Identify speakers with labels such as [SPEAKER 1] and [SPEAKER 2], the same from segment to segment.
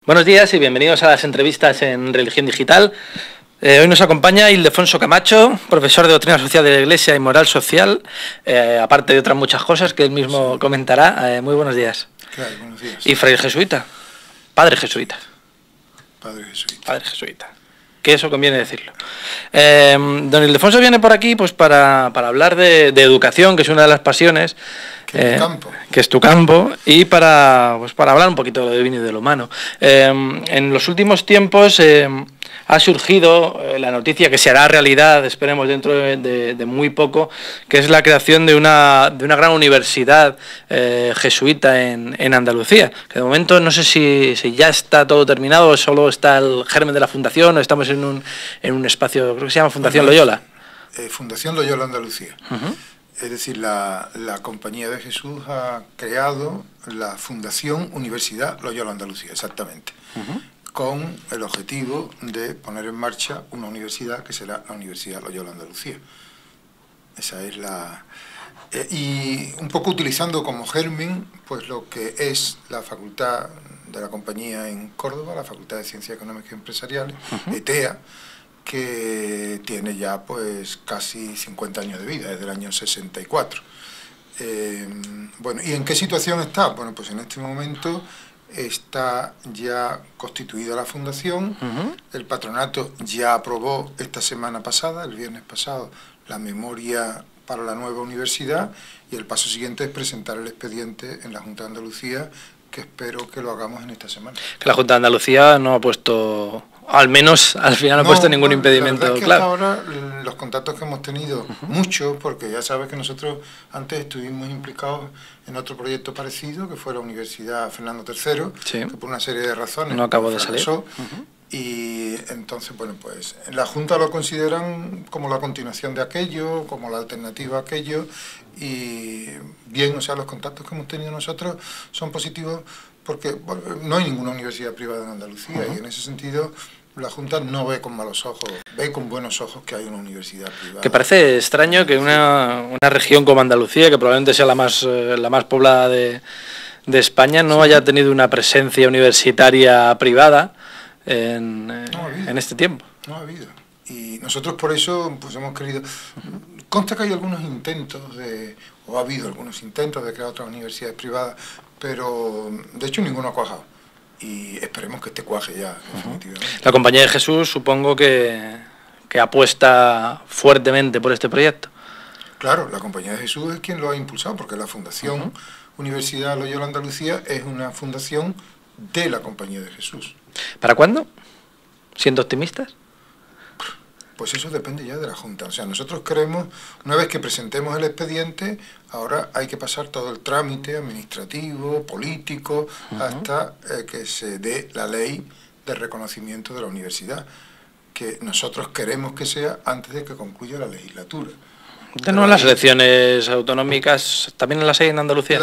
[SPEAKER 1] Buenos días y bienvenidos a las entrevistas en Religión Digital. Hoy nos acompaña Ildefonso Camacho, profesor de Doctrina Social de la Iglesia y Moral Social, aparte de otras muchas cosas que él mismo comentará. Muy buenos días.
[SPEAKER 2] Claro, buenos días.
[SPEAKER 1] Y fraile jesuita, padre jesuita.
[SPEAKER 2] Padre jesuita.
[SPEAKER 1] Padre jesuita. Que eso conviene decirlo. Don Ildefonso viene por aquí pues para hablar de educación, que es una de las pasiones. Que es tu campo, y para hablar un poquito de lo divino y de lo humano. En los últimos tiempos ha surgido la noticia que se hará realidad, esperemos dentro de muy poco, que es la creación de una gran universidad jesuita en Andalucía, que de momento no sé si ya está todo terminado o solo está el germen de la fundación, o estamos en un espacio, creo que se llama Fundación Loyola.
[SPEAKER 2] Fundación Loyola Andalucía. Es decir, la Compañía de Jesús ha creado la Fundación Universidad Loyola Andalucía, exactamente, con el objetivo de poner en marcha una universidad que será la Universidad Loyola Andalucía. Esa es la... y un poco utilizando como germen pues lo que es la Facultad de la Compañía en Córdoba, la Facultad de Ciencias Económicas y Empresariales, ETEA, que tiene ya pues casi 50 años de vida, desde el año 64. Bueno, ¿y en qué situación está? Bueno, pues en este momento está ya constituida la fundación, el patronato ya aprobó esta semana pasada, el viernes pasado, la memoria para la nueva universidad, y el paso siguiente es presentar el expediente en la Junta de Andalucía, que espero que lo hagamos en esta semana.
[SPEAKER 1] Que la Junta de Andalucía no ha puesto... Al menos al final no ha puesto ningún impedimento.
[SPEAKER 2] La verdad es que hasta ahora los contactos que hemos tenido, muchos, porque ya sabes que nosotros antes estuvimos implicados en otro proyecto parecido, que fue la Universidad Fernando III, que por una serie de razones
[SPEAKER 1] no acabó de salir.
[SPEAKER 2] Y entonces, bueno, pues en la Junta lo consideran como la continuación de aquello, como la alternativa a aquello, y bien, o sea, los contactos que hemos tenido nosotros son positivos, porque bueno, no hay ninguna universidad privada en Andalucía, y en ese sentido la Junta no ve con malos ojos, ve con buenos ojos que hay una universidad privada.
[SPEAKER 1] Que parece extraño que una región como Andalucía, que probablemente sea la más poblada de España, no haya tenido una presencia universitaria privada en este tiempo.
[SPEAKER 2] No ha habido. Y nosotros por eso pues hemos querido... Consta que hay algunos intentos o ha habido algunos intentos de crear otras universidades privadas, pero de hecho ninguno ha cuajado. Y esperemos que este cuaje ya, definitivamente.
[SPEAKER 1] La Compañía de Jesús supongo que apuesta fuertemente por este proyecto.
[SPEAKER 2] Claro, la Compañía de Jesús es quien lo ha impulsado, porque la Fundación Universidad Loyola Andalucía es una fundación de la Compañía de Jesús.
[SPEAKER 1] ¿Para cuándo? ¿Siendo optimistas?
[SPEAKER 2] Pues eso depende ya de la Junta. O sea, nosotros creemos, una vez que presentemos el expediente, ahora hay que pasar todo el trámite administrativo, político, hasta que se dé la ley de reconocimiento de la universidad, que nosotros queremos que sea antes de que concluya la legislatura.
[SPEAKER 1] No, las elecciones autonómicas también las hay en Andalucía.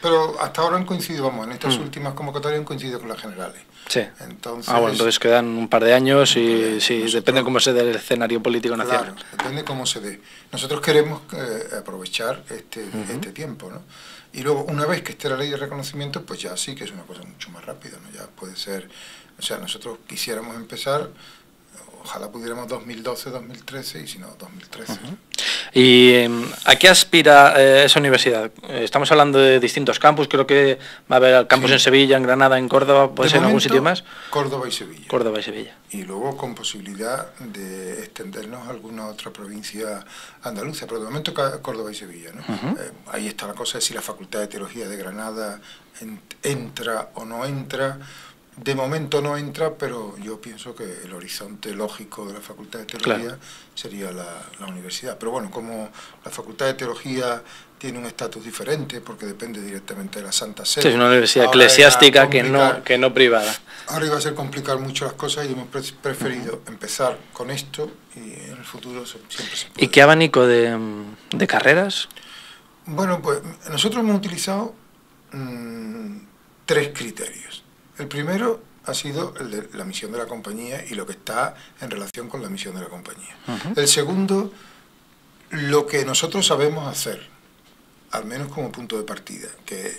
[SPEAKER 2] Pero hasta ahora han coincidido, vamos, en estas últimas convocatorias han coincidido con las generales.
[SPEAKER 1] Sí.
[SPEAKER 2] Entonces,
[SPEAKER 1] bueno, entonces quedan un par de años y sí, depende cómo se dé el escenario político nacional.
[SPEAKER 2] Claro, depende cómo se dé. Nosotros queremos aprovechar este tiempo, ¿no? Y luego, una vez que esté la ley de reconocimiento, pues ya sí que es una cosa mucho más rápida, ¿no? Ya puede ser, o sea, nosotros quisiéramos empezar, ojalá pudiéramos 2012, 2013, y si no, 2013.
[SPEAKER 1] ¿Y a qué aspira esa universidad? Estamos hablando de distintos campus, creo que va a haber campus en Sevilla, en Granada, en Córdoba, ¿puede ser en algún sitio más?
[SPEAKER 2] Córdoba y Sevilla.
[SPEAKER 1] Córdoba y Sevilla.
[SPEAKER 2] Y luego con posibilidad de extendernos a alguna otra provincia andaluza, pero de momento Córdoba y Sevilla, ¿no? Ahí está la cosa de si la Facultad de Teología de Granada entra o no entra. De momento no entra, pero yo pienso que el horizonte lógico de la Facultad de Teología sería la universidad. Pero bueno, como la Facultad de Teología tiene un estatus diferente, porque depende directamente de la Santa Sede.
[SPEAKER 1] Sí, es una universidad eclesiástica que no privada.
[SPEAKER 2] Ahora iba a ser complicar mucho las cosas y hemos preferido empezar con esto y en el futuro siempre se puede.
[SPEAKER 1] ¿Y qué abanico de carreras?
[SPEAKER 2] Bueno, pues nosotros hemos utilizado 3 criterios. El primero ha sido el de la misión de la compañía y lo que está en relación con la misión de la compañía. El segundo, lo que nosotros sabemos hacer, al menos como punto de partida, que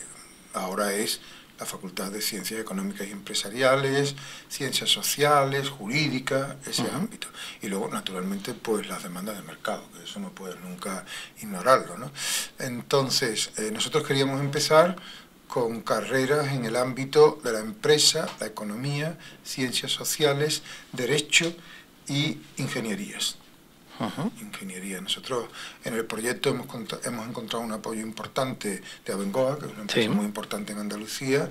[SPEAKER 2] ahora es la Facultad de Ciencias Económicas y Empresariales, Ciencias Sociales, Jurídicas, ese ámbito. Y luego, naturalmente, pues las demandas de mercado, que eso no puedes nunca ignorarlo, ¿no? Entonces, nosotros queríamos empezar con carreras en el ámbito de la empresa, la economía, ciencias sociales, derecho y ingenierías. Ingeniería. Nosotros en el proyecto hemos encontrado un apoyo importante de Abengoa, que es una empresa muy importante en Andalucía,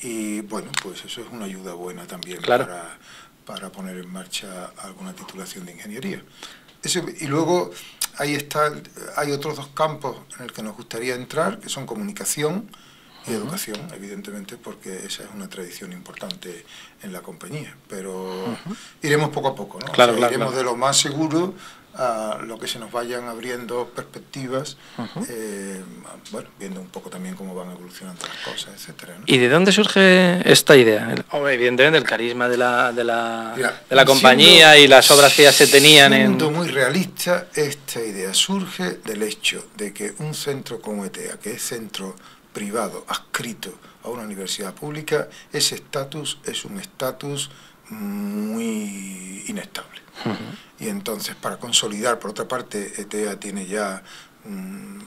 [SPEAKER 2] y bueno, pues eso es una ayuda buena también para poner en marcha alguna titulación de ingeniería. Y luego hay otros dos campos en el que nos gustaría entrar, que son comunicación y educación, evidentemente, porque esa es una tradición importante en la compañía, pero iremos poco a poco, ¿no? Iremos de lo más seguro a lo que se nos vayan abriendo perspectivas, bueno, viendo un poco también cómo van evolucionando las cosas, etcétera, ¿no?
[SPEAKER 1] ¿Y de dónde surge esta idea? Evidentemente el carisma de la compañía y las obras que ya se tenían
[SPEAKER 2] siendo muy realista, esta idea surge del hecho de que un centro como ETEA, que es centro privado adscrito a una universidad pública, ese estatus es un estatus muy inestable. Y entonces, para consolidar, por otra parte, ETEA tiene ya un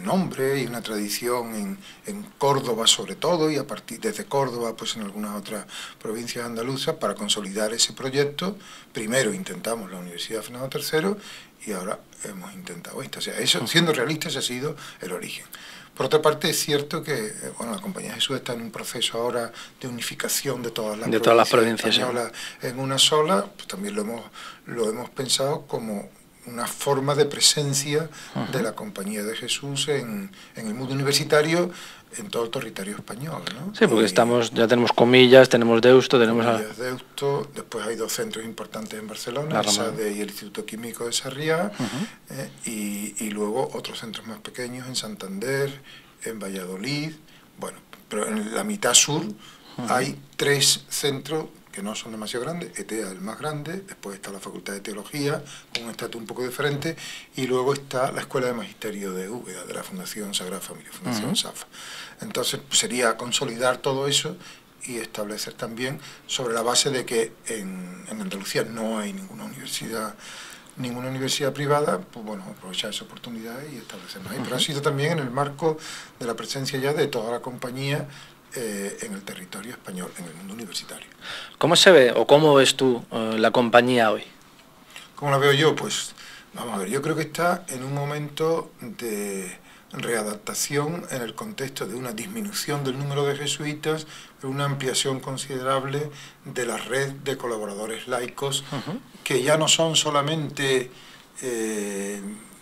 [SPEAKER 2] nombre y una tradición en Córdoba sobre todo, y a partir desde Córdoba pues en algunas otras provincias andaluzas. Para consolidar ese proyecto, primero intentamos la Universidad Fernando III y ahora hemos intentado esta. O sea, eso, siendo realistas, ha sido el origen. Por otra parte, es cierto que bueno, la Compañía de Jesús está en un proceso ahora de unificación de todas las provincias españolas en una sola. Pues también lo hemos pensado como una forma de presencia de la Compañía de Jesús en el mundo universitario, en todo el territorio español, ¿no?
[SPEAKER 1] Sí, porque ya tenemos Comillas, tenemos Deusto,
[SPEAKER 2] Deusto, después hay dos centros importantes en Barcelona, el SADE y el Instituto Químico de Sarriá, y luego otros centros más pequeños en Santander, en Valladolid. Bueno, pero en la mitad sur hay tres centros que no son demasiado grandes. ETEA es el más grande, después está la Facultad de Teología, con un estatus un poco diferente, y luego está la Escuela de Magisterio de Úbeda, de la Fundación Sagrada Familia, Fundación SAFA. Entonces sería consolidar todo eso y establecer también, sobre la base de que en Andalucía no hay ninguna universidad privada, pues bueno, aprovechar esa oportunidad y establecernos ahí. Pero ha sido también en el marco de la presencia ya de toda la compañía en el territorio español, en el mundo universitario.
[SPEAKER 1] ¿Cómo se ve o cómo ves tú la compañía hoy?
[SPEAKER 2] ¿Cómo la veo yo? Pues vamos a ver, yo creo que está en un momento de readaptación en el contexto de una disminución del número de jesuitas, pero una ampliación considerable de la red de colaboradores laicos, que ya no son solamente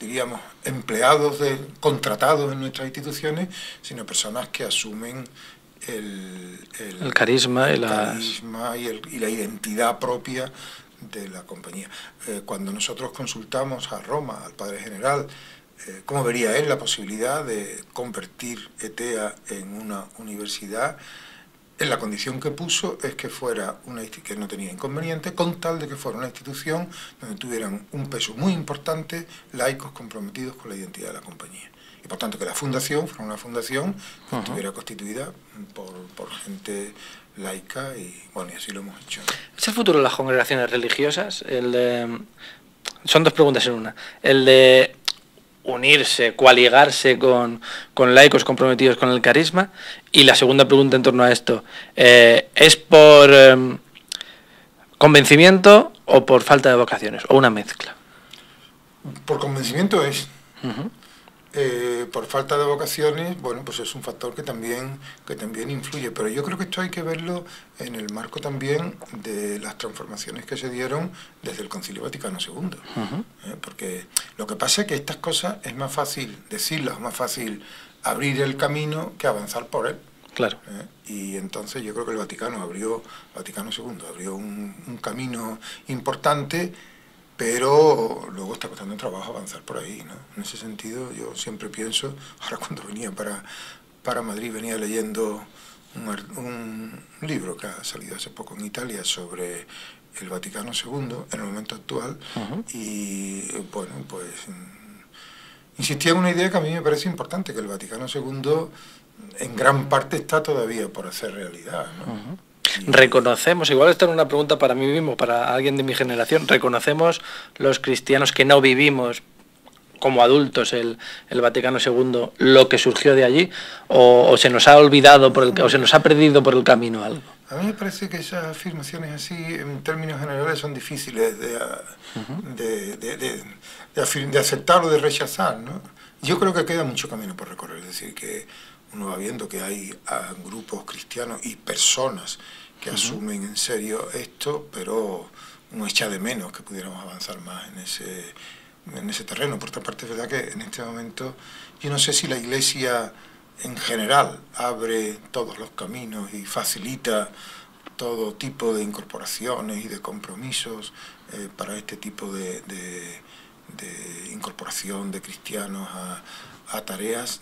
[SPEAKER 2] diríamos, empleados contratados en nuestras instituciones, sino personas que asumen el
[SPEAKER 1] carisma y
[SPEAKER 2] la identidad propia de la compañía. Cuando nosotros consultamos a Roma, al Padre General, cómo vería él la posibilidad de convertir ETEA en una universidad, en la condición que puso es que fuera que no tenía inconveniente, con tal de que fuera una institución donde tuvieran un peso muy importante laicos comprometidos con la identidad de la compañía. Y por tanto que la fundación fuera una fundación que estuviera constituida por gente laica, y bueno, y así lo hemos hecho.
[SPEAKER 1] ¿Es el futuro de las congregaciones religiosas? Son dos preguntas en una. El de unirse, coaligarse con laicos comprometidos con el carisma, y la segunda pregunta en torno a esto, ¿es por convencimiento o por falta de vocaciones, o una mezcla?
[SPEAKER 2] Por convencimiento es. Por falta de vocaciones, bueno, pues es un factor que también influye, pero yo creo que esto hay que verlo en el marco también de las transformaciones que se dieron desde el Concilio Vaticano II, porque lo que pasa es que estas cosas es más fácil decirlas, más fácil abrir el camino que avanzar por él.
[SPEAKER 1] Claro.
[SPEAKER 2] Y entonces yo creo que el Vaticano II abrió un camino importante, pero luego está costando trabajo avanzar por ahí, ¿no? En ese sentido, yo siempre pienso, ahora cuando venía para Madrid, venía leyendo un libro que ha salido hace poco en Italia sobre el Vaticano II en el momento actual, y bueno, pues insistía en una idea que a mí me parece importante, que el Vaticano II en gran parte está todavía por hacer realidad, ¿no?
[SPEAKER 1] Reconocemos, igual esta es una pregunta para mí mismo, para alguien de mi generación, ¿reconocemos los cristianos que no vivimos como adultos el Vaticano II lo que surgió de allí, o se nos ha olvidado o se nos ha perdido por el camino algo?
[SPEAKER 2] A mí me parece que esas afirmaciones así, en términos generales, son difíciles de aceptar o de rechazar, ¿no? Yo creo que queda mucho camino por recorrer, es decir, que uno va viendo que hay grupos cristianos y personas que asumen en serio esto, pero uno echa de menos que pudiéramos avanzar más en ese terreno. Por otra parte, es verdad que en este momento yo no sé si la Iglesia en general abre todos los caminos y facilita todo tipo de incorporaciones y de compromisos para este tipo de incorporación de cristianos a tareas,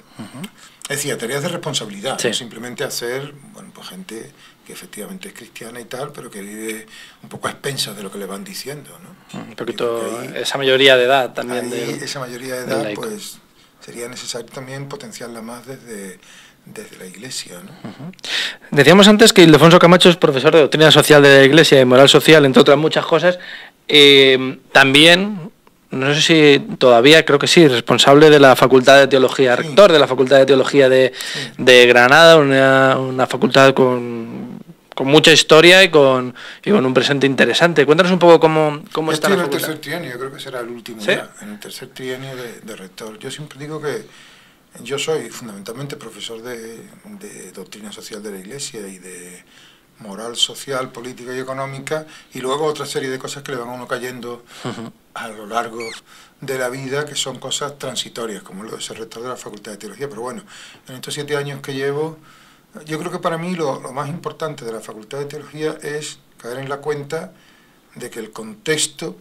[SPEAKER 2] es decir, a tareas de responsabilidad,
[SPEAKER 1] sí.
[SPEAKER 2] No simplemente hacer, bueno, pues gente que efectivamente es cristiana y tal, pero que vive un poco a expensas de lo que le van diciendo, ¿no?
[SPEAKER 1] Un poquito ahí, esa mayoría de edad también.
[SPEAKER 2] Esa mayoría de edad, pues sería necesario también potenciarla más desde la Iglesia, ¿no?
[SPEAKER 1] Decíamos antes que Ildefonso Camacho es profesor de Doctrina Social de la Iglesia y Moral Social, entre otras muchas cosas. También, no sé si todavía, creo que sí, responsable de la Facultad de Teología, rector de la Facultad de Teología de Granada, una facultad con mucha historia y con un presente interesante. Cuéntanos un poco cómo está la facultad.
[SPEAKER 2] Estoy en el tercer trienio, yo creo que será el último ya, en el tercer trienio de rector. Yo siempre digo que yo soy fundamentalmente profesor de Doctrina Social de la Iglesia y de moral social, política y económica, y luego otra serie de cosas que le van a uno cayendo a lo largo de la vida, que son cosas transitorias, como lo de ser rector de la Facultad de Teología. Pero bueno, en estos 7 años que llevo, yo creo que para mí lo más importante de la Facultad de Teología es caer en la cuenta de que el contexto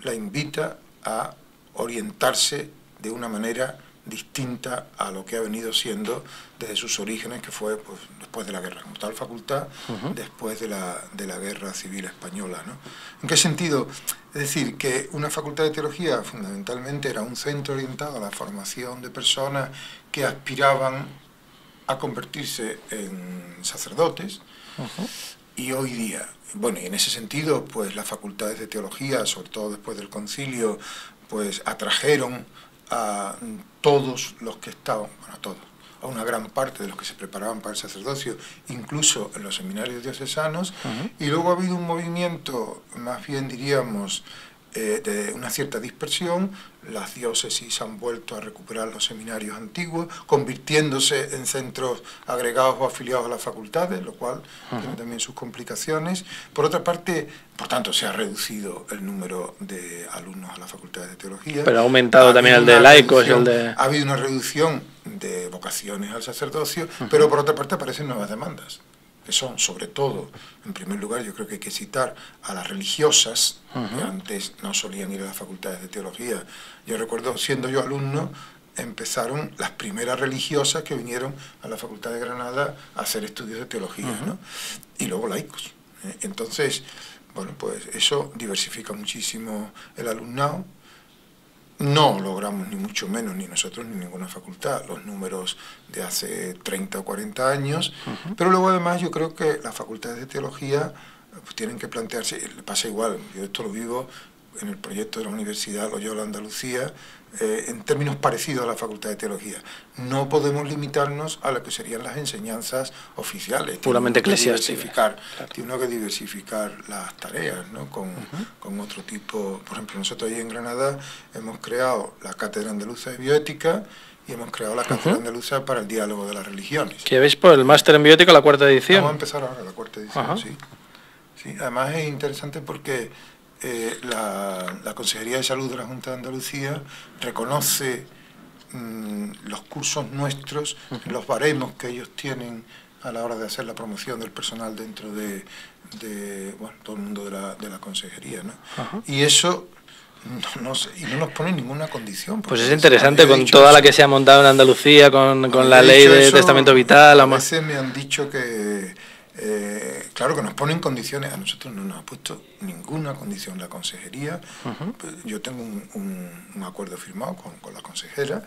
[SPEAKER 2] la invita a orientarse de una manera distinta a lo que ha venido siendo desde sus orígenes, que fue pues, después de la guerra, como tal facultad, después de la guerra civil española, ¿no? ¿En qué sentido? Es decir, que una facultad de teología fundamentalmente era un centro orientado a la formación de personas que aspiraban a convertirse en sacerdotes, y hoy día, bueno, y en ese sentido, pues las facultades de teología, sobre todo después del concilio, pues atrajeron a todos los que estaban, bueno, a todos, a una gran parte de los que se preparaban para el sacerdocio, incluso en los seminarios diocesanos, y luego ha habido un movimiento, más bien diríamos, de una cierta dispersión. Las diócesis han vuelto a recuperar los seminarios antiguos, convirtiéndose en centros agregados o afiliados a las facultades, lo cual tiene también sus complicaciones. Por otra parte, por tanto, se ha reducido el número de alumnos a las facultades de teología.
[SPEAKER 1] Pero ha aumentado también el de laicos y el de...
[SPEAKER 2] Ha habido una reducción de vocaciones al sacerdocio, pero por otra parte aparecen nuevas demandas, que son, sobre todo, en primer lugar, yo creo que hay que citar a las religiosas, que antes no solían ir a las facultades de teología. Yo recuerdo, siendo yo alumno, empezaron las primeras religiosas que vinieron a la Facultad de Granada a hacer estudios de teología, ¿no? Y luego laicos. Entonces, bueno, pues eso diversifica muchísimo el alumnado. No logramos ni mucho menos, ni nosotros ni ninguna facultad, los números de hace 30 o 40 años, pero luego además yo creo que las facultades de teología pues, tienen que plantearse, le pasa igual, yo esto lo vivo en el proyecto de la Universidad Loyola Andalucía, en términos parecidos a la Facultad de Teología. No podemos limitarnos a lo que serían las enseñanzas oficiales.
[SPEAKER 1] Puramente eclesiásticas.
[SPEAKER 2] Tiene que diversificar las tareas, ¿no? Con otro tipo. Por ejemplo, nosotros ahí en Granada hemos creado la Cátedra Andaluza de Bioética y hemos creado la Cátedra Andaluza para el Diálogo de las Religiones.
[SPEAKER 1] ¿Que veis por el máster en Bioética, la 4ª edición?
[SPEAKER 2] Vamos a empezar ahora la 4ª edición, sí. Sí. Además es interesante porque la Consejería de Salud de la Junta de Andalucía reconoce los cursos nuestros, los baremos que ellos tienen a la hora de hacer la promoción del personal dentro de bueno, todo el mundo de la consejería, ¿no? Y eso no nos pone ninguna condición.
[SPEAKER 1] Pues es interesante con toda la que se ha montado en Andalucía, con la ley de testamento vital.
[SPEAKER 2] A veces me han dicho que claro que nos ponen condiciones, a nosotros no nos ha puesto ninguna condición la consejería. Yo tengo un acuerdo firmado con la consejera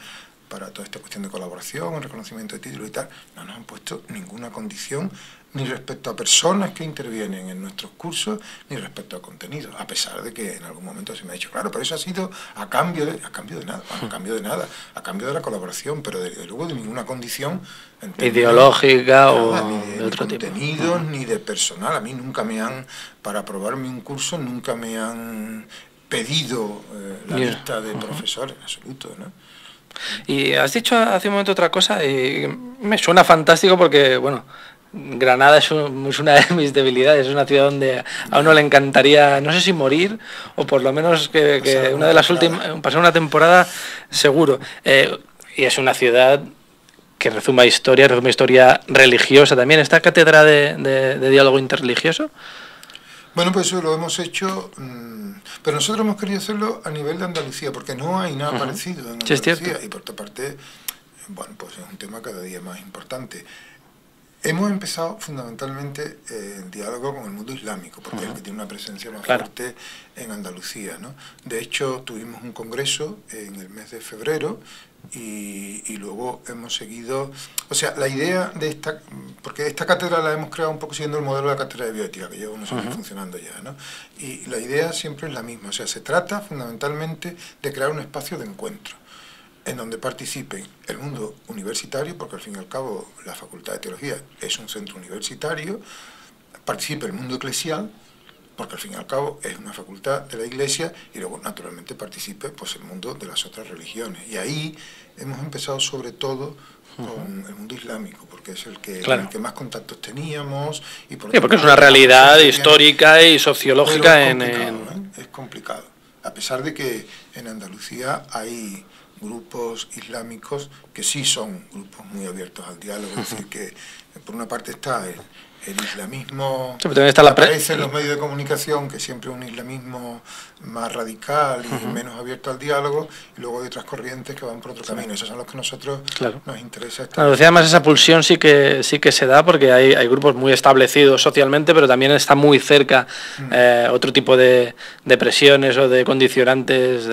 [SPEAKER 2] para toda esta cuestión de colaboración, el reconocimiento de títulos y tal, no nos han puesto ninguna condición, ni respecto a personas que intervienen en nuestros cursos, ni respecto a contenidos, a pesar de que en algún momento se me ha dicho, claro, pero eso ha sido a cambio de nada, bueno, a cambio de nada, a cambio de la colaboración, pero desde luego de ninguna condición
[SPEAKER 1] ideológica o
[SPEAKER 2] de otro tipo. Ni de contenidos, ni de personal. A mí nunca me han, para aprobarme un curso, nunca me han pedido la lista de profesores, en absoluto, ¿no?
[SPEAKER 1] Y has dicho hace un momento otra cosa y me suena fantástico porque, bueno, Granada es una de mis debilidades, es una ciudad donde a uno le encantaría, no sé si morir o por lo menos que una de las últimas, pasar una temporada seguro. Y es una ciudad que rezuma historia religiosa también. ¿Esta cátedra de diálogo interreligioso?
[SPEAKER 2] Bueno, pues eso lo hemos hecho, pero nosotros hemos querido hacerlo a nivel de Andalucía, porque no hay nada parecido en Andalucía.
[SPEAKER 1] Sí, es cierto.
[SPEAKER 2] Y por otra parte, bueno, pues es un tema cada día más importante. Hemos empezado fundamentalmente en diálogo con el mundo islámico, porque es el que tiene una presencia más fuerte en Andalucía, ¿no? De hecho, tuvimos un congreso en el mes de febrero y luego hemos seguido... O sea, la idea de esta... Porque esta cátedra la hemos creado un poco siguiendo el modelo de la cátedra de bioética, que lleva unos años funcionando ya, ¿no? Y la idea siempre es la misma. O sea, se trata fundamentalmente de crear un espacio de encuentro en donde participen el mundo universitario, porque al fin y al cabo la Facultad de Teología es un centro universitario, participe el mundo eclesial, porque al fin y al cabo es una facultad de la Iglesia, y luego naturalmente participe pues el mundo de las otras religiones. Y ahí hemos empezado sobre todo con el mundo islámico, porque es el que más contactos teníamos. Y
[SPEAKER 1] porque es una realidad histórica y sociológica.
[SPEAKER 2] Es complicado, a pesar de que en Andalucía hay grupos islámicos que sí son grupos muy abiertos al diálogo, es decir, que por una parte está el islamismo,
[SPEAKER 1] sí, está
[SPEAKER 2] aparece en los medios de comunicación, que siempre es un islamismo más radical y menos abierto al diálogo, y luego hay otras corrientes que van por otro camino. Esos son los que a nosotros nos interesa.
[SPEAKER 1] Además, esa pulsión sí que se da, porque hay grupos muy establecidos socialmente, pero también está muy cerca otro tipo de presiones o de condicionantes,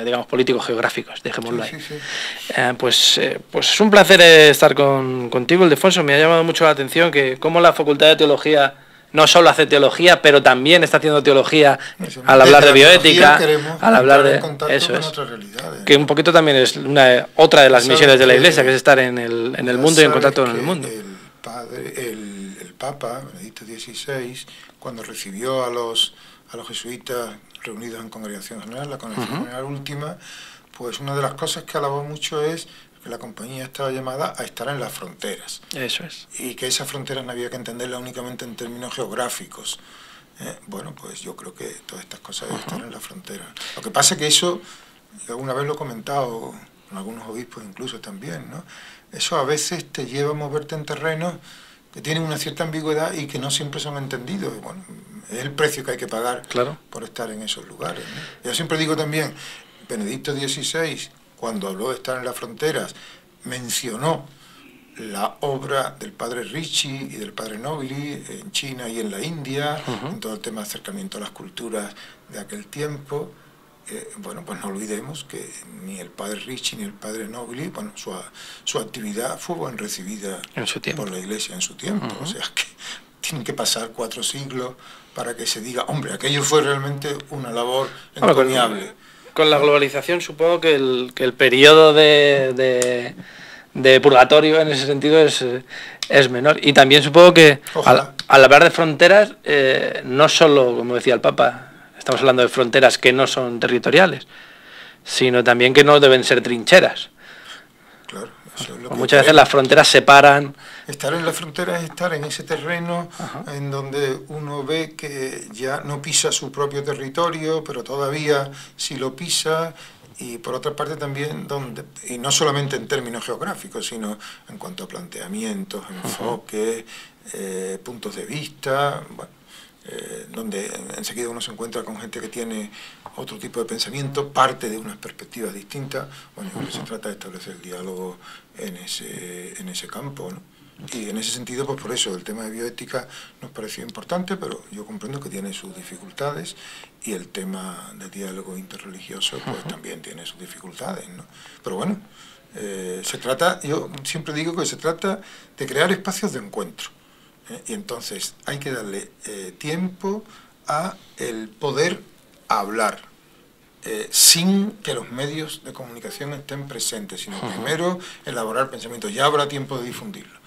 [SPEAKER 1] digamos, políticos geográficos, dejémoslo ahí. Pues es un placer estar contigo, Ildefonso. Me ha llamado mucho la atención que cómo la Facultad de Teología no solo hace teología, pero también está haciendo teología al hablar de bioética, al hablar de eso es, que un poquito también es otra de las misiones de la Iglesia, que es estar en el mundo y en contacto con el mundo.
[SPEAKER 2] El Papa Benedicto XVI, cuando recibió a los jesuitas reunidos en Congregación General, la Congregación General Última, pues una de las cosas que alabó mucho es que la compañía estaba llamada a estar en las fronteras.
[SPEAKER 1] Eso es.
[SPEAKER 2] Y que esas fronteras no había que entenderlas únicamente en términos geográficos. Bueno, pues yo creo que todas estas cosas deben estar en las fronteras. Lo que pasa es que eso, alguna vez lo he comentado con algunos obispos incluso también, ¿no? Eso a veces te lleva a moverte en terrenos que tienen una cierta ambigüedad y que no siempre son entendidos. Y bueno, es el precio que hay que pagar por estar en esos lugares, ¿no? Yo siempre digo también, Benedicto XVI, cuando habló de estar en las fronteras, mencionó la obra del padre Ricci y del padre Nobili en China y en la India, en todo el tema de acercamiento a las culturas de aquel tiempo. Bueno, pues no olvidemos que ni el padre Ricci ni el padre Nobili, bueno, su actividad fue bien recibida por la Iglesia en su tiempo. O sea, que tienen que pasar 4 siglos para que se diga, hombre, aquello fue realmente una labor encomiable.
[SPEAKER 1] Con la globalización supongo que el periodo de purgatorio en ese sentido es menor. Y también supongo que al hablar de fronteras, no solo, como decía el Papa, estamos hablando de fronteras que no son territoriales, sino también que no deben ser trincheras.
[SPEAKER 2] Claro, eso es lo que
[SPEAKER 1] muchas veces las fronteras separan.
[SPEAKER 2] Estar en la frontera es estar en ese terreno en donde uno ve que ya no pisa su propio territorio, pero todavía sí lo pisa, y por otra parte también y no solamente en términos geográficos, sino en cuanto a planteamientos, enfoques, puntos de vista, bueno, donde enseguida uno se encuentra con gente que tiene otro tipo de pensamiento, parte de unas perspectivas distintas. Bueno, se trata de establecer el diálogo en ese campo, ¿no? Y en ese sentido, pues por eso el tema de bioética nos pareció importante, pero yo comprendo que tiene sus dificultades, y el tema de diálogo interreligioso pues también tiene sus dificultades, ¿no? Pero bueno, Yo siempre digo que se trata de crear espacios de encuentro, y entonces hay que darle tiempo a el poder hablar, sin que los medios de comunicación estén presentes, sino primero elaborar pensamientos. Ya habrá tiempo de difundirlo,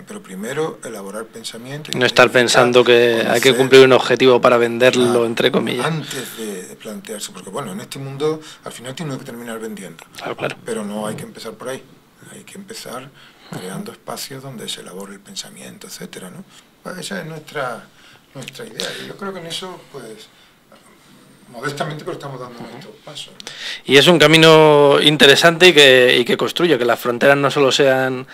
[SPEAKER 2] pero primero elaborar pensamientos.
[SPEAKER 1] No estar pensando que hay que cumplir un objetivo para venderlo, entre comillas.
[SPEAKER 2] Antes de plantearse, porque bueno, en este mundo al final tiene que terminar vendiendo.
[SPEAKER 1] Claro.
[SPEAKER 2] Pero no hay que empezar por ahí. Hay que empezar creando espacios donde se elabore el pensamiento, etcétera, ¿no? Pues esa es nuestra idea. Y yo creo que en eso, pues, modestamente, pero estamos dando nuestros pasos, ¿no?
[SPEAKER 1] Y es un camino interesante y que construye, que las fronteras no solo sean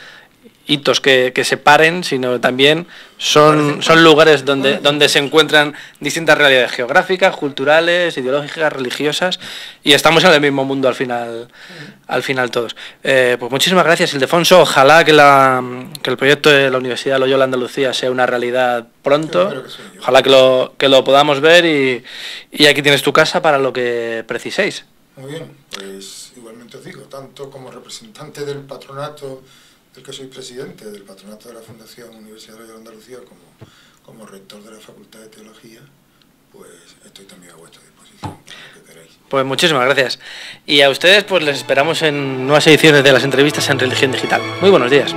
[SPEAKER 1] hitos que separen, sino también son lugares donde se encuentran distintas realidades geográficas, culturales, ideológicas, religiosas, y estamos en el mismo mundo al final todos. Pues muchísimas gracias, Ildefonso. Ojalá que el proyecto de la Universidad Loyola Andalucía sea una realidad pronto. Ojalá que lo podamos ver, y aquí tienes tu casa para lo que preciséis.
[SPEAKER 2] Muy bien, pues igualmente os digo, tanto como representante del patronato, del que soy presidente, del patronato de la Fundación Universidad Loyola Andalucía, como rector de la Facultad de Teología, pues estoy también a vuestra disposición para lo que queráis.
[SPEAKER 1] Pues muchísimas gracias. Y a ustedes pues les esperamos en nuevas ediciones de las entrevistas en Religión Digital. Muy buenos días.